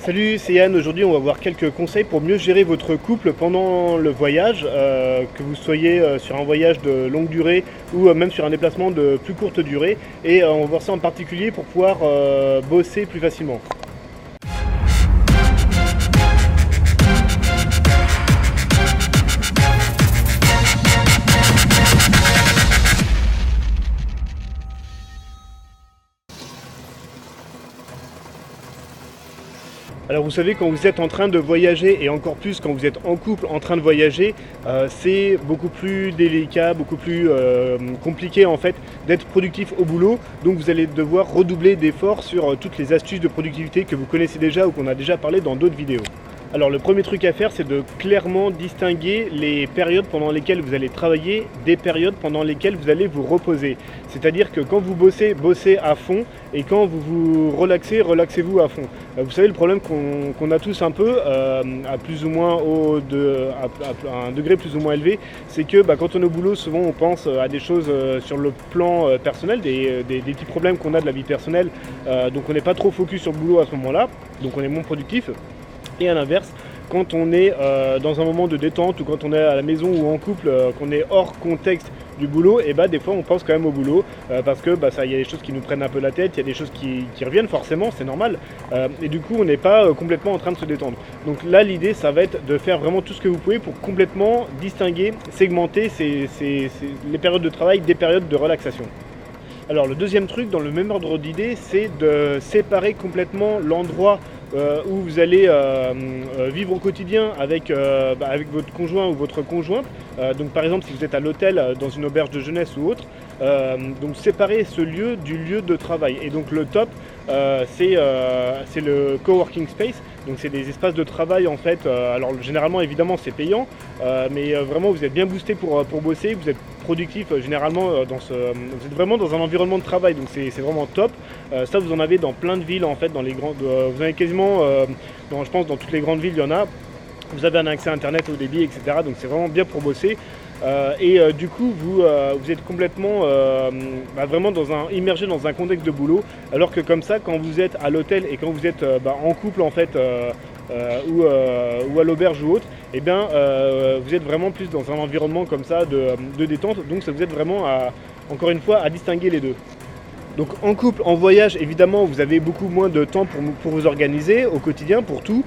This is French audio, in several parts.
Salut, c'est Yann. Aujourd'hui, on va voir quelques conseils pour mieux gérer votre couple pendant le voyage, que vous soyez sur un voyage de longue durée ou même sur un déplacement de plus courte durée. Et on va voir ça en particulier pour pouvoir bosser plus facilement. Alors vous savez, quand vous êtes en train de voyager, et encore plus quand vous êtes en couple en train de voyager, c'est beaucoup plus délicat, beaucoup plus compliqué en fait d'être productif au boulot. Donc vous allez devoir redoubler d'efforts sur toutes les astuces de productivité que vous connaissez déjà ou qu'on a déjà parlé dans d'autres vidéos. Alors le premier truc à faire, c'est de clairement distinguer les périodes pendant lesquelles vous allez travailler des périodes pendant lesquelles vous allez vous reposer. C'est-à-dire que quand vous bossez, bossez à fond, et quand vous vous relaxez, relaxez-vous à fond. Vous savez, le problème qu'on a tous un peu, à plus ou moins à un degré plus ou moins élevé, c'est que quand on est au boulot, souvent on pense à des choses sur le plan personnel, des petits problèmes qu'on a de la vie personnelle, donc on n'est pas trop focus sur le boulot à ce moment-là, donc on est moins productif. Et à l'inverse, quand on est dans un moment de détente ou quand on est à la maison ou en couple, qu'on est hors contexte du boulot, et des fois on pense quand même au boulot parce que il y a des choses qui nous prennent un peu la tête, il y a des choses qui reviennent forcément, c'est normal, et du coup on n'est pas complètement en train de se détendre. Donc là l'idée ça va être de faire vraiment tout ce que vous pouvez pour complètement distinguer, segmenter les périodes de travail des périodes de relaxation. Alors le deuxième truc dans le même ordre d'idée, c'est de séparer complètement l'endroit où vous allez vivre au quotidien avec votre conjoint ou votre conjointe. Donc par exemple si vous êtes à l'hôtel dans une auberge de jeunesse ou autre, donc séparer ce lieu du lieu de travail. Et donc le top c'est le coworking space. Donc c'est des espaces de travail en fait, alors généralement évidemment c'est payant, mais vraiment vous êtes bien boosté pour bosser, vous êtes productif généralement, vous êtes vraiment dans un environnement de travail, donc c'est vraiment top. Ça vous en avez dans plein de villes en fait, dans les grandes, vous en avez quasiment, je pense dans toutes les grandes villes il y en a. Vous avez un accès à internet au débit, etc. Donc c'est vraiment bien pour bosser. Du coup, vous êtes complètement vraiment immergé dans un contexte de boulot. Alors que comme ça, quand vous êtes à l'hôtel et quand vous êtes en couple en fait, ou à l'auberge ou autre, vous êtes vraiment plus dans un environnement comme ça de détente. Donc ça vous aide vraiment encore une fois à distinguer les deux. Donc en couple, en voyage, évidemment, vous avez beaucoup moins de temps pour vous organiser au quotidien, pour tout.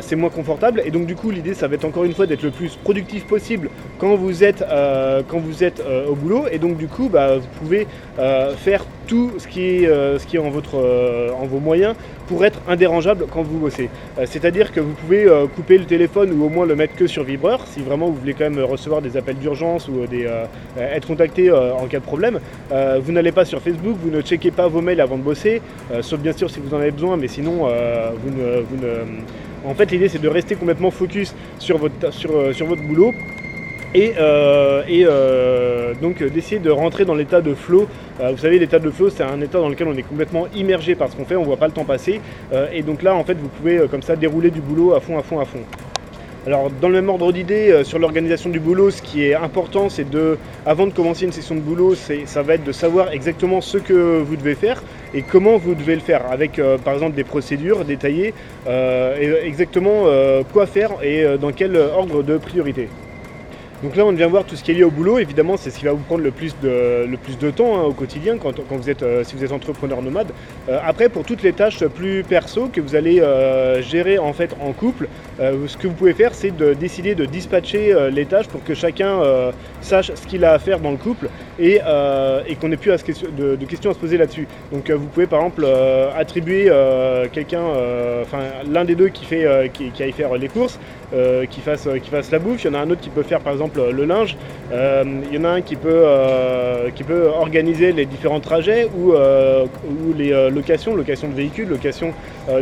C'est moins confortable. Et donc du coup, l'idée, ça va être encore une fois d'être le plus productif possible quand vous êtes au boulot. Et donc du coup, vous pouvez faire tout ce qui est en vos moyens pour être indérangeable quand vous bossez. C'est-à-dire que vous pouvez couper le téléphone ou au moins le mettre que sur vibreur si vraiment vous voulez quand même recevoir des appels d'urgence ou être contacté en cas de problème. Vous n'allez pas sur Facebook, vous ne checkez pas vos mails avant de bosser, sauf bien sûr si vous en avez besoin, mais sinon en fait l'idée c'est de rester complètement focus sur votre boulot. Donc d'essayer de rentrer dans l'état de flow. Vous savez, l'état de flow, c'est un état dans lequel on est complètement immergé par ce qu'on fait, on ne voit pas le temps passer. Et donc là, en fait, vous pouvez comme ça dérouler du boulot à fond. Alors dans le même ordre d'idée, sur l'organisation du boulot, ce qui est important, c'est avant de commencer une session de boulot, ça va être de savoir exactement ce que vous devez faire et comment vous devez le faire, avec par exemple des procédures détaillées, et exactement quoi faire et dans quel ordre de priorité. Donc là on vient voir tout ce qui est lié au boulot, évidemment c'est ce qui va vous prendre le plus de temps au quotidien quand si vous êtes entrepreneur nomade. Après pour toutes les tâches plus perso que vous allez gérer en fait en couple, ce que vous pouvez faire c'est de décider de dispatcher les tâches pour que chacun sache ce qu'il a à faire dans le couple et qu'on n'ait plus de questions à se poser là-dessus. Donc vous pouvez par exemple attribuer l'un des deux qui aille faire les courses, qui fasse la bouffe. Il y en a un autre qui peut faire par exemple le linge, il y en a un qui peut organiser les différents trajets ou les locations de véhicules, location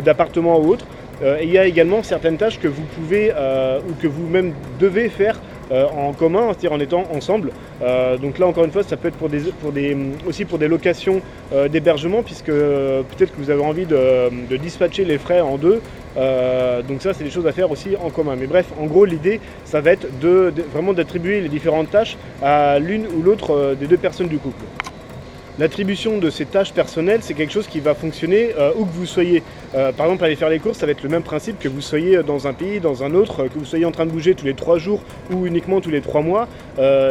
d'appartements ou autres. Et il y a également certaines tâches que vous pouvez ou que vous-même devez faire en commun, c'est-à-dire en étant ensemble. Donc là encore une fois ça peut être aussi pour des locations d'hébergement, puisque peut-être que vous avez envie de dispatcher les frais en deux. Donc ça c'est des choses à faire aussi en commun. Mais bref, en gros l'idée ça va être vraiment d'attribuer les différentes tâches à l'une ou l'autre des deux personnes du couple. L'attribution de ces tâches personnelles, c'est quelque chose qui va fonctionner où que vous soyez. Par exemple, aller faire les courses, ça va être le même principe que vous soyez dans un pays, dans un autre, que vous soyez en train de bouger tous les 3 jours ou uniquement tous les 3 mois.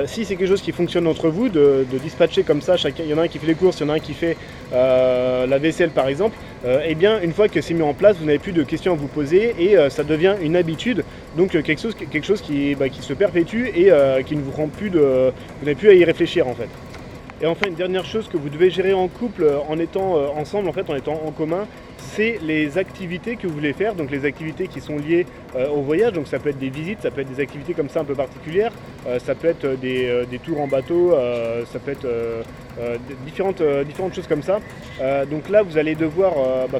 Si c'est quelque chose qui fonctionne entre vous, de dispatcher comme ça, il y en a un qui fait les courses, il y en a un qui fait la vaisselle par exemple, eh bien une fois que c'est mis en place, vous n'avez plus de questions à vous poser et ça devient une habitude, donc quelque chose qui se perpétue et qui ne vous rend plus vous n'avez plus à y réfléchir en fait. Et enfin, une dernière chose que vous devez gérer en couple en étant ensemble, en fait, en étant en commun, c'est les activités que vous voulez faire, donc les activités qui sont liées au voyage. Donc ça peut être des visites, ça peut être des activités comme ça un peu particulières, ça peut être des tours en bateau, ça peut être différentes choses comme ça. Donc là, vous allez devoir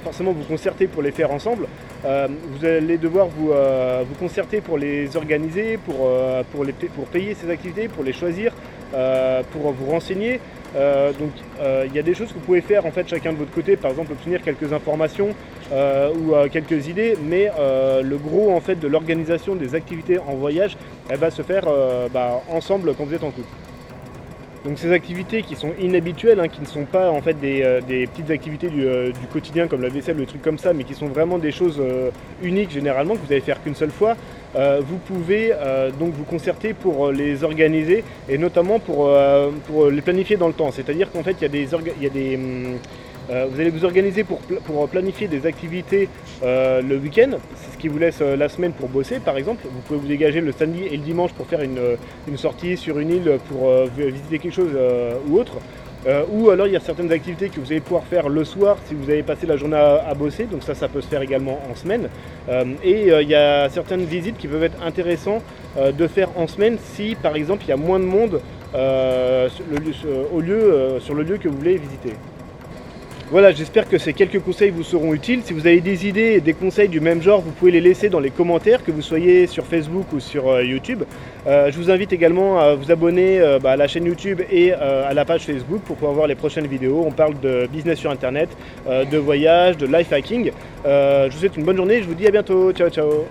forcément vous concerter pour les faire ensemble. Vous allez devoir vous concerter pour les organiser, pour payer ces activités, pour les choisir, pour vous renseigner. Il y a des choses que vous pouvez faire en fait chacun de votre côté, par exemple obtenir quelques informations ou quelques idées, mais le gros en fait de l'organisation des activités en voyage, elle va se faire ensemble quand vous êtes en couple. Donc ces activités qui sont inhabituelles, qui ne sont pas en fait des petites activités du quotidien comme la vaisselle ou des trucs comme ça, mais qui sont vraiment des choses uniques généralement que vous allez faire qu'une seule fois, vous pouvez donc vous concerter pour les organiser et notamment pour les planifier dans le temps. C'est-à-dire qu'en fait vous allez vous organiser pour planifier des activités le week-end, c'est ce qui vous laisse la semaine pour bosser par exemple. Vous pouvez vous dégager le samedi et le dimanche pour faire une sortie sur une île pour visiter quelque chose ou autre. Ou alors il y a certaines activités que vous allez pouvoir faire le soir si vous avez passé la journée à bosser, donc ça peut se faire également en semaine. Il y a certaines visites qui peuvent être intéressantes de faire en semaine si par exemple il y a moins de monde sur le lieu que vous voulez visiter. Voilà, j'espère que ces quelques conseils vous seront utiles. Si vous avez des idées et des conseils du même genre, vous pouvez les laisser dans les commentaires, que vous soyez sur Facebook ou sur YouTube. Je vous invite également à vous abonner à la chaîne YouTube et à la page Facebook pour pouvoir voir les prochaines vidéos. On parle de business sur Internet, de voyage, de life hacking. Je vous souhaite une bonne journée, je vous dis à bientôt. Ciao, ciao.